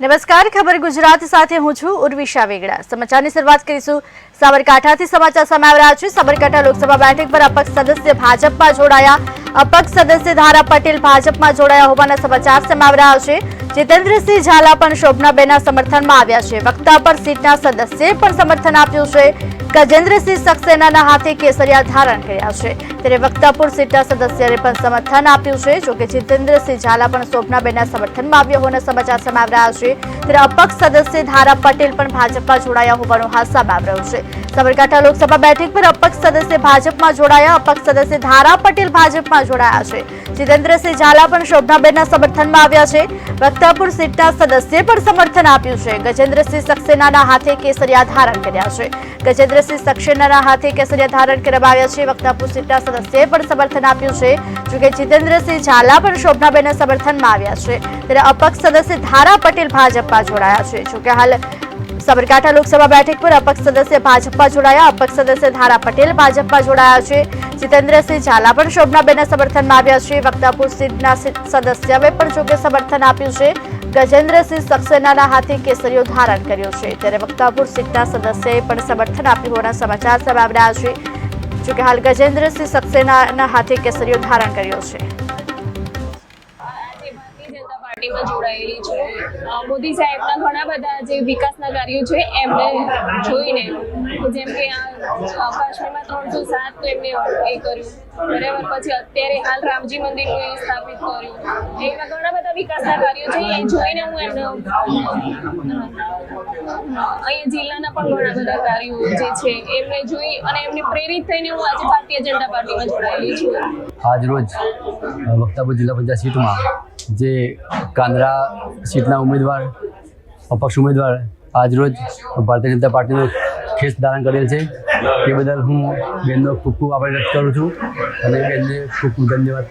નમસ્કાર, ખબર ગુજરાત સાથે હું છું ઉર્વિશા વેગડા। સમાચારની શરૂઆત કરીશું સાબરકાંઠાથી। સમાચાર સામે આવી રહ્યા છે। સાબરકાંઠા લોકસભા બેઠક પર અપક્ષ સદસ્ય ભાજપમાં જોડાયા। અપક્ષ સદસ્ય ધારા પટેલ ભાજપમાં જોડાયા હોવાના સમાચાર સામે આવી રહ્યા છે। જીતેન્દ્રસિંહ ઝાલા પણ શોભનાબેનના સમર્થનમાં આવ્યા છે। વક્તા પર સીટના સદસ્યએ પણ સમર્થન આપ્યું છે। ગજેન્દ્રસિંહ સક્સેનાના હાથે કેસરિયા ધારણ કર્યા છે, ત્યારે વક્તાપુર સીટના સદસ્યએ પણ સમર્થન આપ્યું છે। જોકે જીતેન્દ્રસિંહ ઝાલા પણ શોભનાબેનના સમર્થનમાં આવ્યા હોવાના સમાચાર સામે આવી રહ્યા છે, ત્યારે અપક્ષ સદસ્ય ધારા પટેલ પણ ભાજપમાં જોડાયા હોવાનું હાલ સામે આવી રહ્યું છે। સાબરકાંઠા લોકસભા બેઠક પર અપક્ષ સદસ્ય ભાજપમાં જોડાયા। અપક્ષ સદસ્ય ધારા પટેલ ભાજપમાં જોડાયા છે। જીતેન્દ્રસિંહ ઝાલા પણ શોભનાબેનના સમર્થનમાં આવ્યા છે। વક્તાપુર સીટના સદસ્યએ પણ સમર્થન આપ્યું છે। ગજેન્દ્રસિંહ સક્સેનાના હાથે કેસરિયા ધારણ કર્યા છે। ગજેન્દ્રસિંહ સક્સેનાના હાથે કેસરિયા ધારણ કરવામાં આવ્યા છે। વક્તાપુર સીટના સદસ્યએ પણ સમર્થન આપ્યું છે। જોકે જીતેન્દ્રસિંહ ઝાલા પણ શોભનાબેનના સમર્થનમાં આવ્યા છે, ત્યારે અપક્ષ સદસ્ય ધારા પટેલ ભાજપમાં જોડાયા છે। જોકે હાલ સાબરકાંઠા લોકસભા બેઠક પર અપક્ષ સદસ્ય ભાજપમાં જોડાયા। અપક્ષ સદસ્ય ધારા પટેલ ભાજપમાં જોડાયા છે। જીતેન્દ્રસિંહ ઝાલા પણ શોભનાબેનના સમર્થનમાં આવ્યા છે। વક્તાપુર સીટના સદસ્યએ પણ જોકે સમર્થન આપ્યું છે। ગજેન્દ્રસિંહ સક્સેનાના હાથે કેસરીઓ ધારણ કર્યો છે, ત્યારે વક્તાપુર સીટના સદસ્યએ પણ સમર્થન આપ્યું હોવાના સમાચાર સામે આવી રહ્યા છે। જોકે હાલ ગજેન્દ્રસિંહ સક્સેનાના હાથે કેસરીઓ ધારણ કર્યો છે। પાર્ટીમાં જોડાયેલી છે। મોદી સાહેબના ઘણા બધા જે વિકાસના કાર્યો છે એમને જોઈને, જેમ કે આ કાશ્મીરમાં 307 તો એમને એ કર્યું, બરાબર। પછી અત્યારે હાલ રામજી મંદિરનું એ સ્થાપિત કર્યું। એવા ઘણા બધા વિકાસના કાર્યો છે, એ જોઈને હું એમને અહીંયા જિલ્લાના પણ ઘણા બધા કાર્યો જે છે એમને જોઈ અને એમને પ્રેરિત થઈને હું આજે ભારતીય જનતા પાર્ટીમાં જોડાયેલી છું। આજ રોજ વક્તાપુર જિલ્લા પંચાયત સીટમાં જે કાંદરા સીટના ઉમેદવાર અપક્ષ ઉમેદવાર આજ રોજ ભારતીય જનતા પાર્ટીનો ખેસ ધારણ કરેલ છે, તે બદલ હું બેનનો ખૂબ ખૂબ આભાર વ્યક્ત કરું છું અને બેનને ખૂબ ખૂબ ધન્યવાદ